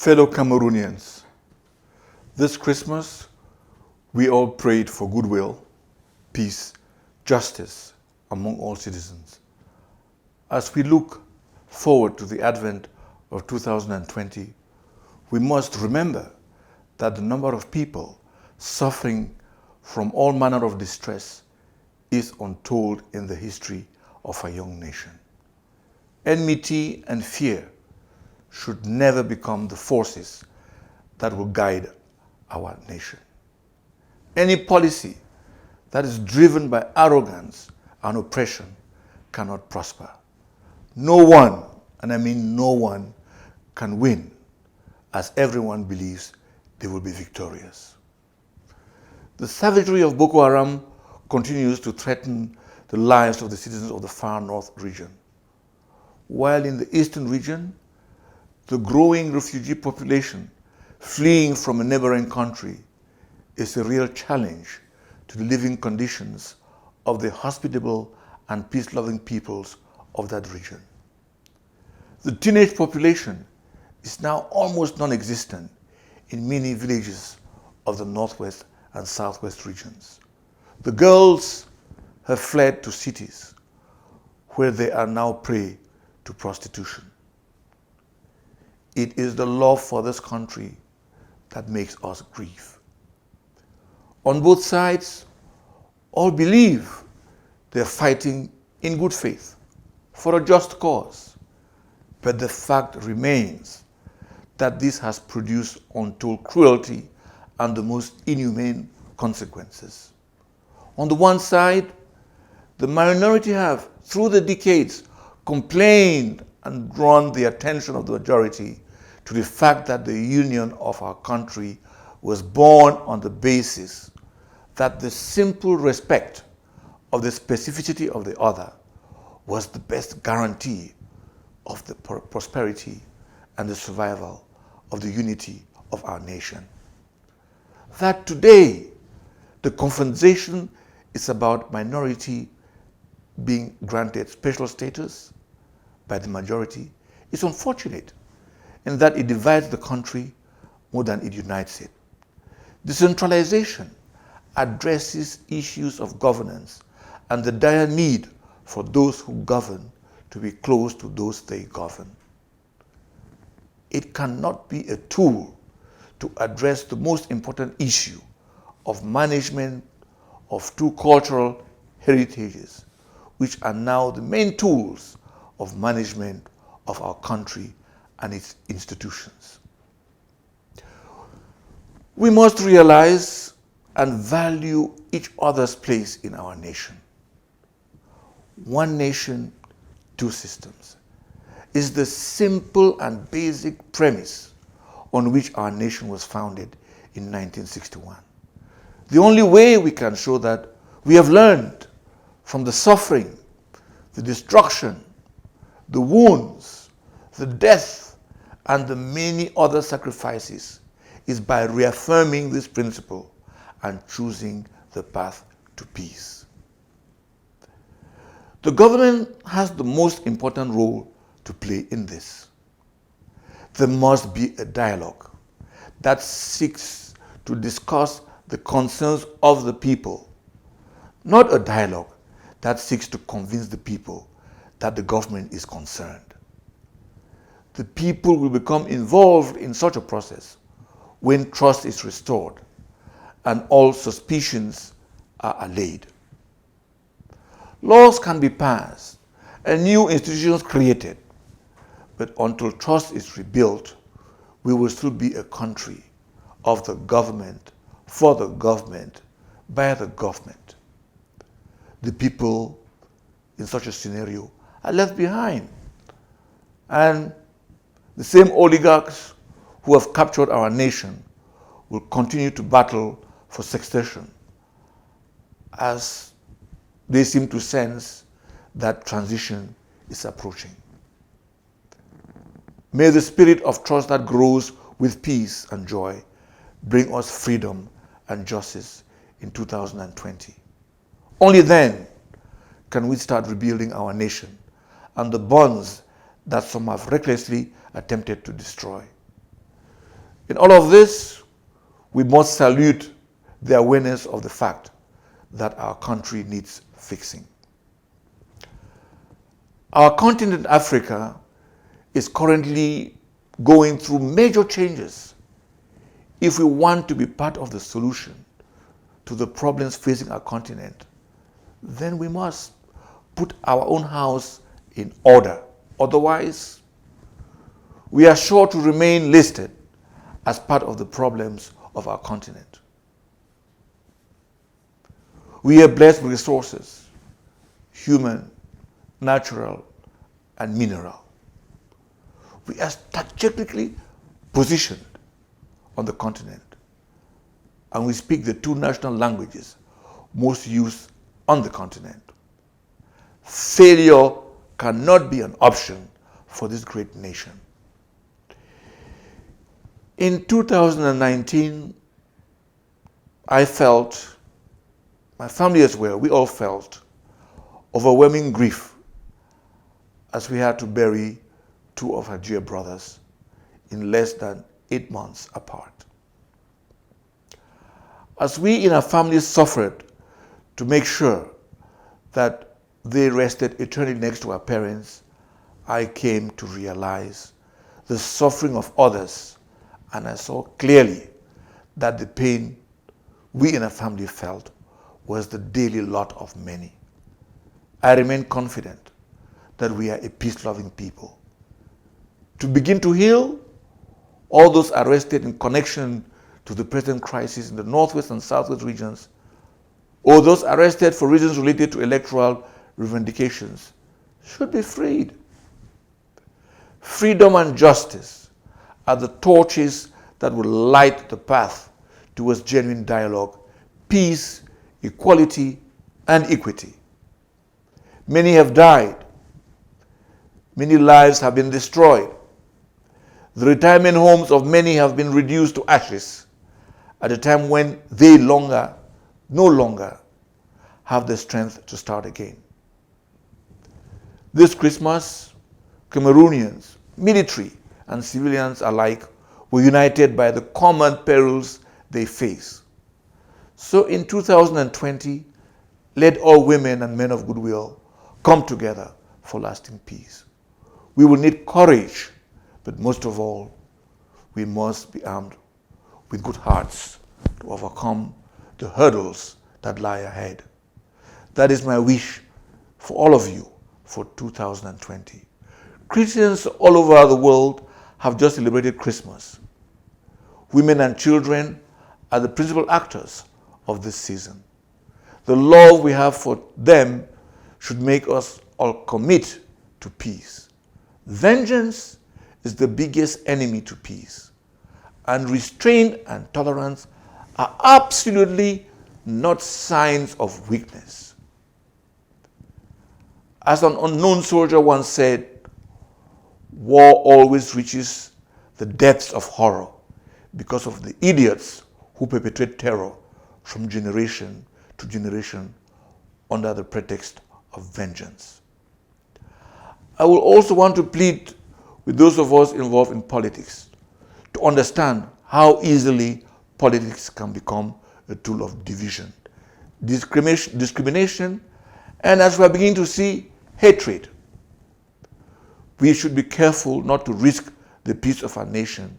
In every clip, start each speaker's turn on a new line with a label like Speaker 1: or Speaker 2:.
Speaker 1: Fellow Cameroonians, this Christmas we all prayed for goodwill, peace, justice among all citizens. As we look forward to the advent of 2020, we must remember that the number of people suffering from all manner of distress is untold in the history of our young nation. Enmity and fear should never become the forces that will guide our nation. Any policy that is driven by arrogance and oppression cannot prosper. No one, and I mean no one, can win, as everyone believes they will be victorious. The savagery of Boko Haram continues to threaten the lives of the citizens of the far north region. While in the eastern region, the growing refugee population fleeing from a neighboring country is a real challenge to the living conditions of the hospitable and peace-loving peoples of that region. The teenage population is now almost non-existent in many villages of the northwest and southwest regions. The girls have fled to cities where they are now prey to prostitution. It is the love for this country that makes us grieve. On both sides, all believe they're fighting in good faith for a just cause, but the fact remains that this has produced untold cruelty and the most inhumane consequences. On the one side, the minority have, through the decades, complained and drawn the attention of the majority to the fact that the union of our country was born on the basis that the simple respect of the specificity of the other was the best guarantee of the prosperity and the survival of the unity of our nation. That today, the conversation is about minority being granted special status by the majority is unfortunate in that it divides the country more than it unites it. Decentralization addresses issues of governance and the dire need for those who govern to be close to those they govern. It cannot be a tool to address the most important issue of management of two cultural heritages, which are now the main tools of management of our country and its institutions. We must realize and value each other's place in our nation. One nation, two systems is the simple and basic premise on which our nation was founded in 1961. The only way we can show that we have learned from the suffering, the destruction, the wounds, the death, and the many other sacrifices is by reaffirming this principle and choosing the path to peace. The government has the most important role to play in this. There must be a dialogue that seeks to discuss the concerns of the people, not a dialogue that seeks to convince the people that the government is concerned. The people will become involved in such a process when trust is restored and all suspicions are allayed. Laws can be passed and new institutions created, but until trust is rebuilt, we will still be a country of the government, for the government, by the government. The people in such a scenario are left behind, and the same oligarchs who have captured our nation will continue to battle for succession as they seem to sense that transition is approaching. May the spirit of trust that grows with peace and joy bring us freedom and justice in 2020. Only then can we start rebuilding our nation and the bonds that some have recklessly attempted to destroy. In all of this, we must salute the awareness of the fact that our country needs fixing. Our continent, Africa, is currently going through major changes. If we want to be part of the solution to the problems facing our continent, then we must put our own house in order. Otherwise, we are sure to remain listed as part of the problems of our continent. We are blessed with resources, human, natural, and mineral. We are strategically positioned on the continent, and we speak the two national languages most used on the continent. Failure cannot be an option for this great nation. In 2019, I felt, my family as well, we all felt overwhelming grief as we had to bury two of our dear brothers in less than 8 months apart. As we in our family suffered to make sure that they rested eternally next to our parents, I came to realize the suffering of others, and I saw clearly that the pain we in our family felt was the daily lot of many. I remain confident that we are a peace-loving people. To begin to heal all those arrested in connection to the present crisis in the Northwest and Southwest regions, or those arrested for reasons related to electoral revendications, should be freed. Freedom and justice are the torches that will light the path towards genuine dialogue, peace, equality, and equity. Many have died. Many lives have been destroyed. The retirement homes of many have been reduced to ashes at a time when they no longer have the strength to start again. This Christmas, Cameroonians, military and civilians alike, were united by the common perils they face. So in 2020, let all women and men of goodwill come together for lasting peace. We will need courage, but most of all, we must be armed with good hearts to overcome the hurdles that lie ahead. That is my wish for all of you for 2020. Christians all over the world have just celebrated Christmas. Women and children are the principal actors of this season. The love we have for them should make us all commit to peace. Vengeance is the biggest enemy to peace, and restraint and tolerance are absolutely not signs of weakness. As an unknown soldier once said, war always reaches the depths of horror because of the idiots who perpetrate terror from generation to generation under the pretext of vengeance. I will also want to plead with those of us involved in politics to understand how easily politics can become a tool of division, discrimination, and as we are beginning to see, hatred. We should be careful not to risk the peace of our nation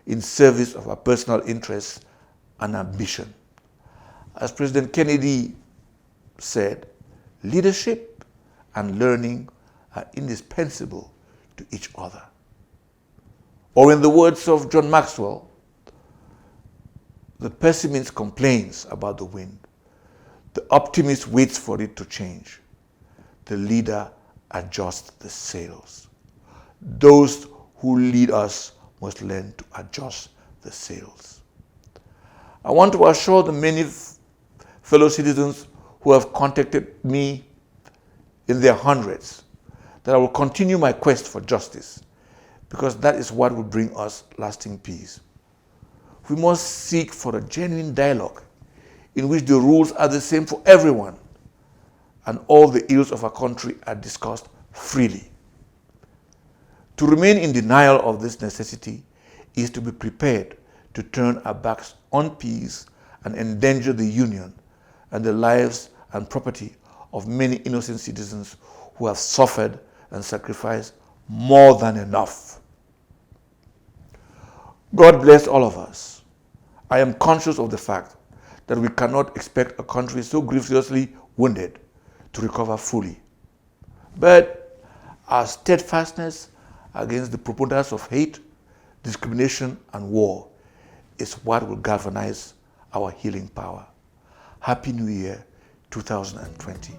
Speaker 1: in service of our personal interests and ambition. As President Kennedy said, leadership and learning are indispensable to each other. Or in the words of John Maxwell, the pessimist complains about the wind. The optimist waits for it to change. The leader adjusts the sails. Those who lead us must learn to adjust the sails. I want to assure the many fellow citizens who have contacted me in their hundreds that I will continue my quest for justice, because that is what will bring us lasting peace. We must seek for a genuine dialogue in which the rules are the same for everyone and all the ills of our country are discussed freely. To remain in denial of this necessity is to be prepared to turn our backs on peace and endanger the union and the lives and property of many innocent citizens who have suffered and sacrificed more than enough. God bless all of us. I am conscious of the fact that we cannot expect a country so grievously wounded to recover fully. But our steadfastness against the proponents of hate, discrimination, and war is what will galvanize our healing power. Happy New Year 2020.